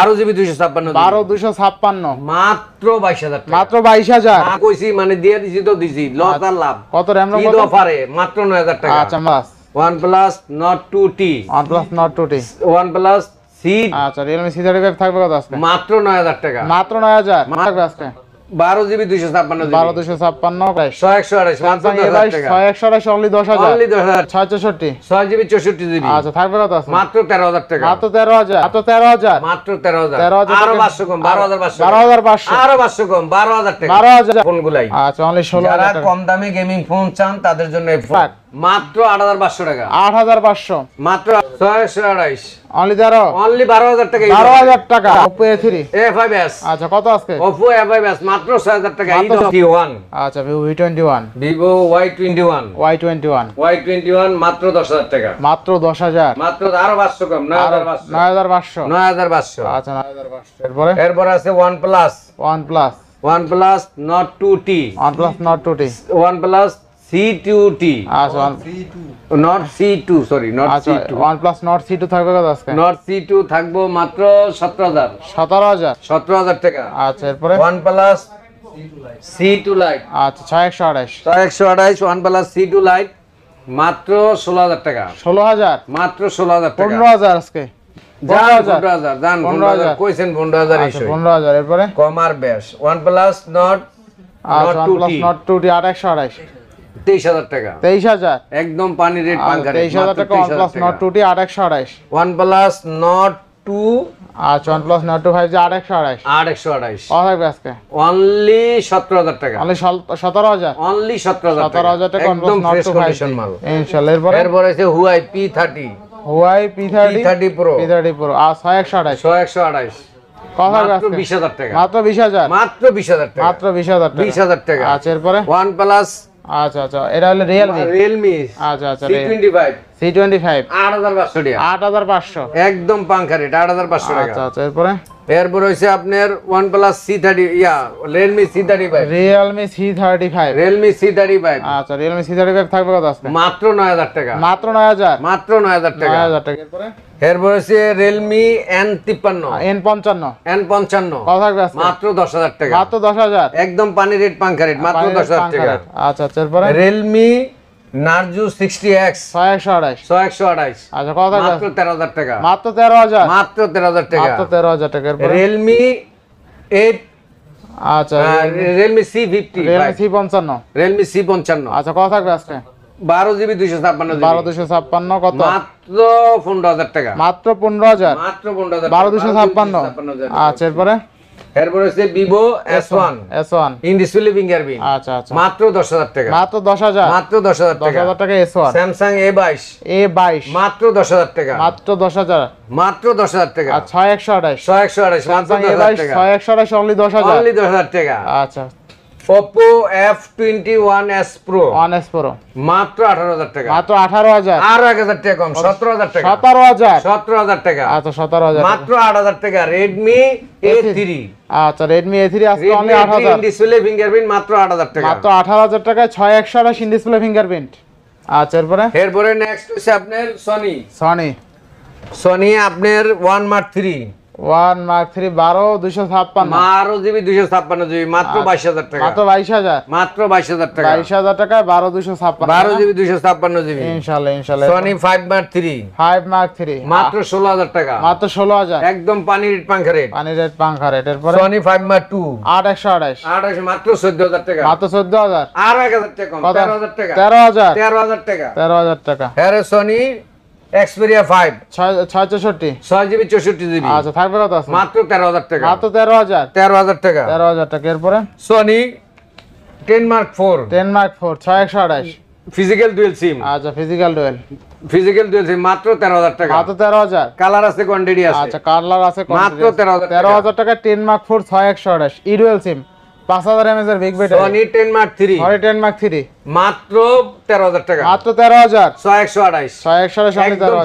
12GB 256 12,256 মাত্র 22,000 টাকা মাত্র 22,000 কইছি মানে দিয়ে দিছি তো দিছি লস আর লাভ কত র‍্যাম রম ঈদ অফারে মাত্র 9,000 টাকা আচ্ছা বাস OnePlus Nord 2T OnePlus Nord 2T OnePlus C আচ্ছা Realme C35 থাকবে কত আজকে মাত্র 9,000 টাকা মাত্র 9,000 থাকবে আজকে 12GB 256 12,256 প্রাইস 128 মাত্র 10,000 টাকা 128 only 10,000 only 10,000 664 6GB 64GB আচ্ছা থাকবে কত আছে মাত্র 13,000 টাকা মাত্র 13,000 মাত্র 13,000 মাত্র 13,000 13,000 আরো 500 কম 12,500 12,500 আরো 500 কম 12,000 টাকা 12,000 ফোনগুলাই আচ্ছা only 16,000 যারা টাকা কম দামে গেমিং ফোন চান তাদের জন্য এই ফোন মাত্র 8,500 টাকা 8,500 মাত্র 628 only 13 অনলি 12,000 টাকা 12,000 টাকা Oppo A3 A5s আচ্ছা কত আজকে Oppo A5s মাত্র 6,000 টাকা এই T1 আচ্ছা Vivo V21 Vivo Y21 Y21 Y21 মাত্র 10,000 টাকা মাত্র 10,000 মাত্র আরো 500 কম 9,500 9,500 9,500 আচ্ছা 9,500 এরপরে এরপর আছে OnePlus Nord 2T OnePlus Nord 2T OnePlus C2T আচ্ছা Nord C2 সরি Nord আচ্ছা C2 OnePlus Nord C2 থাকবে কত আজকে Nord C2 থাকবো মাত্র 17,000 17,000 17,000 টাকা আচ্ছা এরপরে OnePlus C2 Lite আচ্ছা 628 128 OnePlus C2 Lite মাত্র 16,000 টাকা 16,000 মাত্র 16,000 টাকা 15,000 আজকে 15,000 জান 15,000 কইছেন 15,000 আচ্ছা 15,000 এরপরে কমার বেশ OnePlus Nord আচ্ছা OnePlus Nord 2T 2828 23,000 টাকা 23,000 একদম পানি রেট পাঙ্কা রেট 23,000 টাকা OnePlus Nord 2T 2828 OnePlus Nord 2 আচ্ছা OnePlus Nord 2 5G 2828 828 কত থাকবে আজকে অনলি 17,000 টাকা only 17,000 অনলি 17,000 টাকা একদম OnePlus Nord fresh 2 condition 5G মাল ইনশাআল্লাহ এরপরে এরপর আছে Huawei P30 Huawei P30 P30 Pro P30 Pro আর 128 128 কত থাকবে মাত্র আজকে 20,000 টাকা মাত্র 20,000 মাত্র 20,000 টাকা মাত্র 20,000 টাকা 20,000 টাকা আচ্ছা এরপরে OnePlus আচ্ছা আচ্ছা এটা হলো Realme আচ্ছা আচ্ছা C25 C25 8,500 টাকা 8,500 একদম পাঙ্কা রেট 8,500 টাকা আচ্ছা আচ্ছা এরপরে এরপর হইছে আপনার OnePlus C30 Realme C35 Realme C35 Realme C35 আচ্ছা Realme C35 থাকবে কত আজকে মাত্র 9,000 টাকা মাত্র 9,000 মাত্র 9,000 টাকা 9,000 টাকা এরপরে এরপর হচ্ছে Realme N53 N55 N55 কত থাকবে আজকে মাত্র 10,000 টাকা মাত্র 10,000 একদম পানি রেট পাঙ্কা রেট মাত্র 10,000 টাকা আচ্ছা আচ্ছা এরপরে Realme Narzo 60X 128 128 আচ্ছা কত থাকবে মাত্র 13,000 টাকা মাত্র 13,000 মাত্র 13,000 টাকা মাত্র 13,000 টাকা এরপরে Realme 8 আচ্ছা Realme C50 Realme C55 Realme C55 আচ্ছা কত থাকবে আজকে 12GB 256GB 12,256 কত মাত্র 15,000 টাকা মাত্র 15,000 মাত্র 15,000 12,256 আচ্ছা এরপরে এরপর হচ্ছে Vivo S1 S1 in display fingerprint আচ্ছা আচ্ছা মাত্র 10,000 টাকা মাত্র 10,000 মাত্র 10,000 টাকা 10,000 টাকা S1 Samsung A22 A22 মাত্র 10,000 টাকা মাত্র 10,000 মাত্র 10,000 টাকা আর 6128 128 মাত্র Samsung 10,000 A22 টাকা 6128 only 10,000 অনলি 10,000 টাকা আচ্ছা Oppo F21s Pro Honest Pro মাত্র 18,000 টাকা মাত্র 18,000 আর 1,000 টাকা কম 17,000 টাকা 17,000 17,000 টাকা আচ্ছা 17,000 মাত্র 8,000 টাকা Redmi A3 আচ্ছা Redmi A3 আজকে only Redmi A3 8,000 display fingerprint মাত্র 8,000 টাকা মাত্র 18,000 টাকায় 6128 ইন ডিসপ্লে ফিঙ্গারপ্রিন্ট আচ্ছা এরপরে নেক্সট হচ্ছে আপনার Sony আপনার 1 Mark 3 1 Mark 3 12,256 12GB 256GB মাত্র 22,000 টাকা মাত্র 22,000 মাত্র 22,000 টাকা 22,000 টাকায় 12,256 12GB 256GB ইনশাআল্লাহ ইনশাআল্লাহ Sony 5 Mark 3 5 Mark 3 মাত্র 16,000 টাকা মাত্র 16,000 একদম পানি রেট পাঙ্খা রেট পানি রেট পাঙ্খা রেট এরপরে Sony 5 Mark 2 828 28 মাত্র 14,000 টাকা মাত্র 14,000 আর 1,000 টাকা কম 13,000 টাকা 13,000 13,000 টাকা 13,000 টাকা হ্যাঁ Sony Xperia 5 664 6GB 64GB আচ্ছা থাকবে কত আছে মাত্র 13,000 টাকা মাত্র 13,000 13,000 টাকা 13,000 টাকা এরপরে Sony 10 Mark 4 10 Mark 4 628 physical dual SIM আচ্ছা ফিজিক্যাল সিম মাত্র 13,000 টাকা মাত্র 13,000 কালার আছে কোয়ান্টিটি আছে আচ্ছা কালার আছে মাত্র 13,000 13,000 টাকা 10 Mark 4 628 ইডুয়াল সিম 5,000 mAh এর big battery Sony 10 Mark 3 Sony 10 Mark 3 মাত্র 13,000 টাকা মাত্র 13,000 128 628 একদম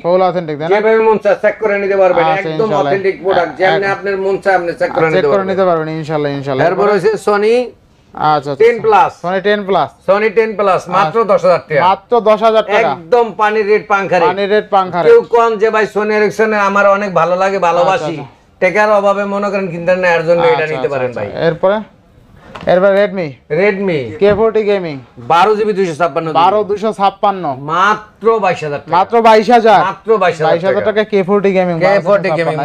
ফুল অথেন্টিক দেন যেভাবে মন চায় চেক করে নিতে পারবেন আচ্ছা, একদম ইনশাআল্লাহ। অথেন্টিক প্রোডাক্ট যেমন আপনার মন চায় আপনি চেক করে নিতে পারবেন ইনশাআল্লাহ এরপর হচ্ছে Sony আচ্ছা 10 plus Sony 10 plus Sony 10 plus মাত্র 10,000 টাকা মাত্র 10,000 টাকা একদম পানির রেট পাঙ্খা রেট পানি রেট পাঙ্খা কেউ কোন যে ভাই Sony Ericsson আমার অনেক ভালো লাগে ভালোবাসি টাকার অভাবে মনে করেন কিনতেন না, এর জন্য এটা নিতে পারেন ভাই। এরপরে রেডমি K40 গেমিং 12GB 256 12,256 মাত্র 22,000 টাকা, মাত্র 22,000 মাত্র 22,000 টাকা K40 গেমিং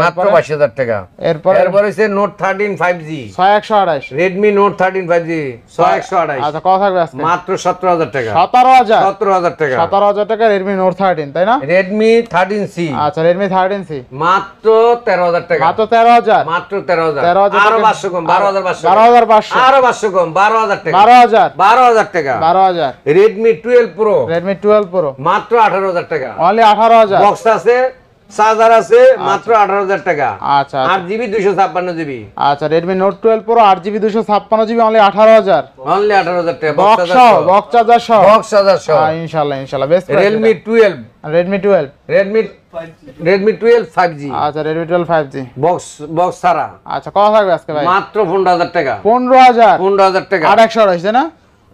মাত্র 22,000 টাকা। এরপর হচ্ছে note 13 5G 6128 Redmi note 13 5G 6128 আচ্ছা কত থাকবে আজকে? মাত্র 17,000 টাকা, 17,000 টাকা, 17,000 টাকা রেডমি নোট 13 তাই না? রেডমি 13C আচ্ছা রেডমি 13C মাত্র 13,000 টাকা, মাত্র 13,000 মাত্র 13,000 13,000 আরো 500 কম 12,500 12,500 আরো 500 কম 12,000 টাকা, 12,000 টাকা। 12,000 রেডমি 12 প্রো মাত্র 18,000 টাকা, অনলি 18,000 বক্স আছে, চার্জার আছে, মাত্র 18,000 টাকা। আচ্ছা 8GB 256GB আচ্ছা Redmi note 12 pro 8GB 256GB only 18,000 only 18,000 টাকা, বক্স চার্জার সহ ইনশাআল্লাহ বেস্ট রেডমি 12 রেডমি 12 5G আচ্ছা রেডমি 12 5G বক্স ছাড়া। আচ্ছা কত থাকবে আজকে ভাই? মাত্র 15,000 টাকা, 15,000 টাকা, 828 তাই না?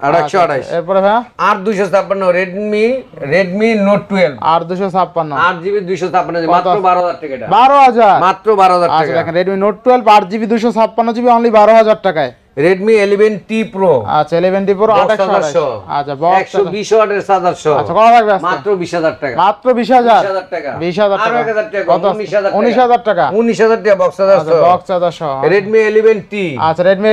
828 এরপরে ভাই 8256 রেডমি নোট 12 8256 8GB 256GB মাত্র 12,000 টাকা, এটা 12,000 মাত্র 12,000 আচ্ছা টাকা। দেখেন Redmi note 12 8GB 256GB only 12,000 টাকায়। রেডমি 11T Pro আচ্ছা 11T Pro 828 আচ্ছা বক্স 120 ওয়াটের চার্জার সহ আচ্ছা কত থাকবে আজকে? মাত্র 20,000 টাকা, মাত্র 20,000 টাকা, 20,000 আরো টাকা 1,000 টাকা, কত? 19,000 টাকা 19,000 টাকা বক্স চার্জার আচ্ছা সহ। বক্স চার্জার সহ রেডমি 11T আচ্ছা রেডমি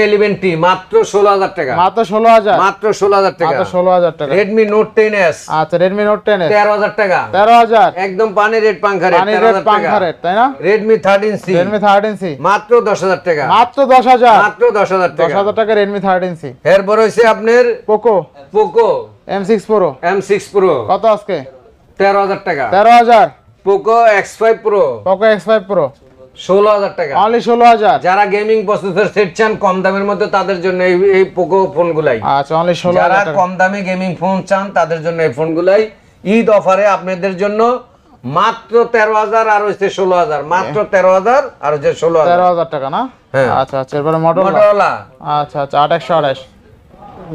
11T মাত্র 16,000 টাকা, মাত্র 16,000 মাত্র 16,000 টাকা, মাত্র 16,000 টাকা। রেডমি নোট 10s আচ্ছা রেডমি নোট 10 13,000 টাকা, 13,000 একদম পানি রেট পাঙ্খা রেট, পানি রেট পাঙ্খা রেট তাই না? রেডমি 13C রেডমি 13C মাত্র 10,000 টাকা, মাত্র 10,000 মাত্র 10,000 টাকা। 10,000 টাকা রেডমি 13C। এরপর হইছে আপনার Poco Poco M6 Pro M6 Pro কত আজকে? 13,000 টাকা, 13,000 Poco X5 Pro Poco X5 Pro 16,000 টাকা। অনলি 16,000 যারা গেমিং প্রসেসর সেট চান কম দামের মধ্যে তাদের জন্য এই পোকো ফোনগুলাই, আচ্ছা অনলি যারা 16,000 টাকা। কম দামে গেমিং ফোন চান তাদের জন্য এই ফোনগুলাই ঈদ অফারে আপনাদের জন্য মাত্র 13,000 আর হচ্ছে 16,000, মাত্র 13,000 আর হচ্ছে 16,000 13,000 টাকা না? হ্যাঁ। আচ্ছা আচ্ছা এরপরে মডেল মোটরোলা আচ্ছা আচ্ছা 828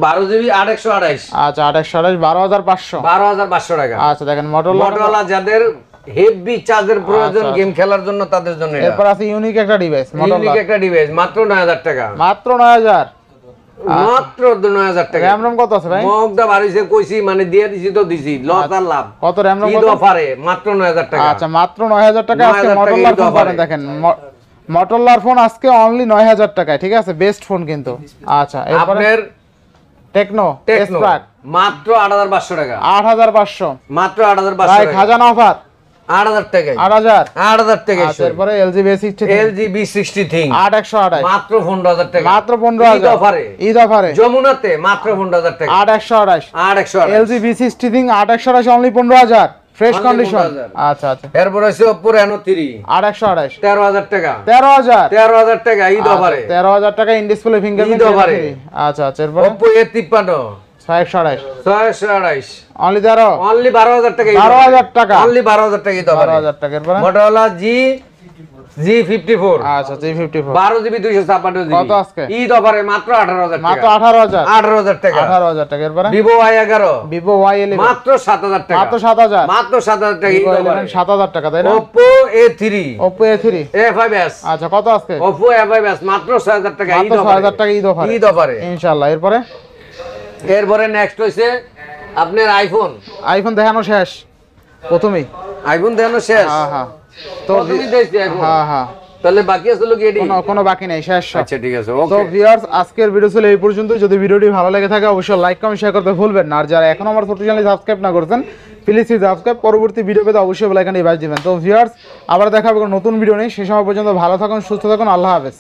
12GB 828 আচ্ছা 828 12,500 12,500 টাকা। আচ্ছা দেখেন মডেল মোটরোলা যাদের হেভি চার্জের প্রয়োজন গেম খেলার জন্য তাদের জন্য এটা এরপর আছে ইউনিক একটা ডিভাইস ইউনিক একটা ডিভাইস মাত্র 9,000 টাকা, মাত্র 9,000 মাত্র 9,000 টাকা। র‍্যাম রম কত আছে ভাই? মগদা বাড়িছে কইছি মানে দিয়ে দিছি তো দিছি লস আর লাভ। কত র‍্যাম রম ঈদ কত? অফারে মাত্র 9,000 টাকা। আচ্ছা মাত্র 9,000 টাকা আজকে 9,000 টাকা মডেলার ঈদ ফোন অফারে। পাবেন দেখেন মডেলার ফোন আজকে অনলি 9,000 টাকায়, ঠিক আছে বেস্ট ফোন কিন্তু। আচ্ছা এরপর আপনার টেকনো স্পার্ক মাত্র 8,500 টাকা, 8,500 মাত্র 8,500 ভাই টাকা, খাজানা অফার 8,000 টাকা, 8,000 8,000 টাকা। আচ্ছা এরপরে LG V60 LG V60 thing 8,128 মাত্র 15,000 টাকা, মাত্র 15,000 ঈদ অফারে, ঈদ অফারে যমুনাতে মাত্র 15,000 টাকা, 8,128 8,128 LG V60 thing 8,128 only 15,000 fresh Only condition. 15,000 আচ্ছা আচ্ছা এরপর আছে Oppo Reno 3 8,128 13,000 টাকা, 13,000 13,000 টাকা ঈদ অফারে, 13,000 টাকা ইন ডিসপ্লে ফিঙ্গারপ্রিন্ট ঈদ অফারে। আচ্ছা আচ্ছা এরপর Oppo A53 628 628 অনলি 13 অনলি 12,000 টাকা, 12,000 টাকা অনলি 12,000 টাকা ঈদ অফারে। 12,000 টাকা এরপর Motorola G54 আচ্ছা G54 12GB 256GB কত আজকে? ঈদ অফারে মাত্র 18,000 মাত্র টাকা, 18,000 18,000 টাকা। 18,000 টাকা এরপর Vivo Y11 Vivo Y11 মাত্র 7,000 টাকা, মাত্র 7,000 মাত্র 7,000 টাকা ঈদ Vivo অফারে। 11 7,000 টাকা তাই না? Oppo A3 Oppo A3 A5s আচ্ছা কত আজকে? Oppo A5s মাত্র 6,000 টাকা ঈদ মাত্র অফারে, 6,000 টাকা ঈদ অফারে ঈদ অফারে। ইনশাআল্লাহ এরপরে এরপরে নেক্সট হইছে আপনার আইফোন দেখানো শেষ প্রথমেই। দেখানো শেষ, হ্যাঁ হ্যাঁ তো প্রথমেই দেখছি আইফোন, হ্যাঁ হ্যাঁ তাহলে বাকি আছে লোক এডি। কোনো বাকি নেই শেষ সব। আচ্ছা ঠিক আছে তো ওকে। ভিউয়ার্স আজকের ভিডিও ছিল এই পর্যন্ত। যদি ভিডিওটি ভালো লেগে থাকে অবশ্যই লাইক কমেন্ট শেয়ার করতে ভুলবেন না। আর যারা এখনো আমার ছোট চ্যানেল সাবস্ক্রাইব না করেছেন প্লিজ সাবস্ক্রাইব, পরবর্তী ভিডিও পেতে অবশ্যই বেল আইকনটি বাজিয়ে দিবেন। তো ভিউয়ার্স আবার দেখা হবে কোনো নতুন ভিডিও নেই, সেই সময় পর্যন্ত ভালো থাকুন সুস্থ থাকুন, আল্লাহ হাফেজ।